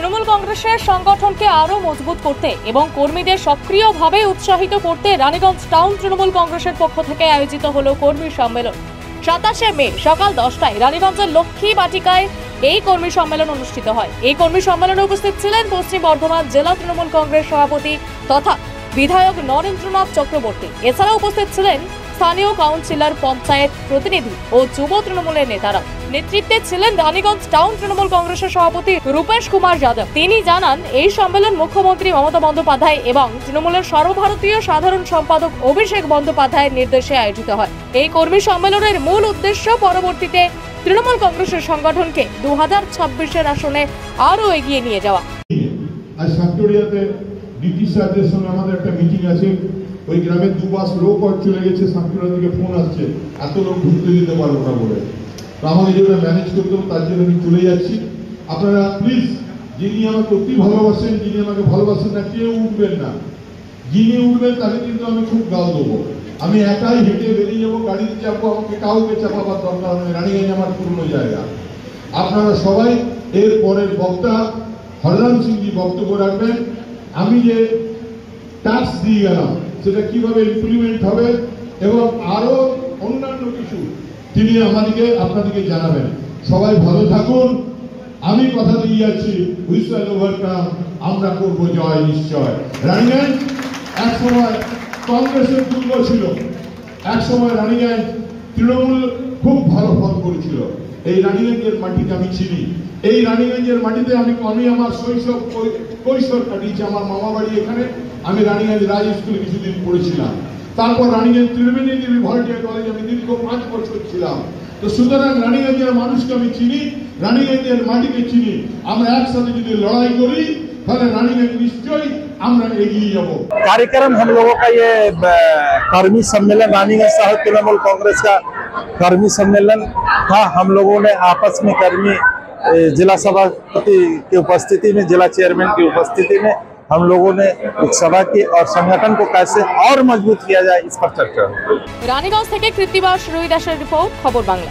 তৃণমূল কংগ্রেসের সংগঠনকে আরো মজবুত করতে এবং কর্মীদের সক্রিয়ভাবে উৎসাহিত করতে রানীগঞ্জ টাউন তৃণমূল কংগ্রেসের পক্ষ থেকে আয়োজিত হলো কর্মী সম্মেলন। 27 মে সকাল 10টায় রানীগঞ্জের লক্ষ্মী বাটিকায় এই কর্মী সম্মেলন অনুষ্ঠিত হয়। এই কর্মী সম্মেলনে উপস্থিত ছিলেন পশ্চিম বর্ধমান জেলা তৃণমূল কংগ্রেস সভাপতি তথা বিধায়ক নরেন্দ্রনাথ চক্রবর্তী। এছাড়াও উপস্থিত ছিলেন স্থানীয় কাউন্সিলর, পঞ্চায়েত প্রতিনিধি ও যুব তৃণমূলের নেতারা। নেতৃত্বে ছিলেন রানীগঞ্জ টাউন তৃণমূল কংগ্রেসের সভাপতি রূপেশ কুমার যাদব। তিনি জানান, এই সম্মেলন মুখ্যমন্ত্রী মমতা বন্দ্যোপাধ্যায় এবং তৃণমূলের সর্বভারতীয় সাধারণ সম্পাদক অভিষেক বন্দ্যোপাধ্যায়ের নির্দেশে আয়োজিত হয়। এই কর্মী সম্মেলনের মূল উদ্দেশ্য পরবর্তীতে তৃণমূল কংগ্রেসের সংগঠনকে 2026-এর আসনে আরো এগিয়ে নিয়ে যাওয়া। আজ সাতকড়িয়াতে ডিটি স্যারদের সঙ্গে আমাদের একটা মিটিং আছে। ওই গ্রামে 2 বাস লোক চলে গেছে, সাতকড়িয়া থেকে ফোন আসছে এত লোক ঢুকতে দিতে পারবো না বলে। তো আমাকে যেটা ম্যানেজ করতে হবে তার জন্য আমি চলে যাচ্ছি। আপনারা প্লিজ, যিনি আমাকে অতি ভালোবাসেন, যিনি আমাকে ভালোবাসেন না, কেউ উঠবেন না। যিনি উঠবেন তাকে কিন্তু আমি খুব গাল দেবো। আমি একাই হেঁটে বেরিয়ে যাবো, গাড়িতে চাপবো, আমাকে কাউকে চাপাবার দরকার নেই। রানীগঞ্জ আমার পুরনো জায়গা। আপনারা সবাই এর পরের বক্তা হররাম সিংজি বক্তব্য রাখবেন। আমি যে ট্যাক্স দিয়ে গেলাম সেটা কিভাবে ইমপ্লিমেন্ট হবে এবং আরো অন্যান্য কিছু তিনি আপনাদেরকে জানাবেন। সবাই ভালো থাকুন। আমি কথা দিয়ে যাচ্ছি, উই শ্যাল ওভারকাম, আমরা করবো জয় নিশ্চয়। রানীগঞ্জ এক সময় কংগ্রেসের দুর্গ ছিল, এক সময় রানীগঞ্জ তৃণমূল খুব ভালো ফল করেছিল। এই রানীগঞ্জের মাটিকে আমি চিনি। এই রানীগঞ্জের মাটিতে আমি আমার কৈশোর কাটিয়েছি। আমার মামা বাড়ি এখানে। আমি রানীগঞ্জ রাজ স্কুলে কিছুদিন পড়েছিলাম। তারপর রানীগঞ্জ ত্রিবেণী দেবী ভলেন্টিয়ার কলেজে আমি দীর্ঘ 5 বছর ছিলাম। তো সুতরাং রানীগঞ্জের মানুষকে আমি চিনি, রানীগঞ্জের মাটিকে চিনি। আমরা একসাথে যদি লড়াই করি তাহলে रानीगंज निश्चय আমরা এগিয়ে যাব। कार्यक्रम हम लोगों का ये कर्मी सम्मेलन रानीगंज साहब तृणमूल कांग्रेस का कर्मी सम्मेलन था। हम लोगों ने आपस में कर्मी जिला सभापति की उपस्थिति में, जिला चेयरमैन की उपस्थिति में हम लोगों ने एक सभा की और संगठन को कैसे और मजबूत किया जाए इस पर चर्चा। रानीगंज থেকে কৃত্তিবাস রুইদাসের রিপোর্ট, খবর বাংলা।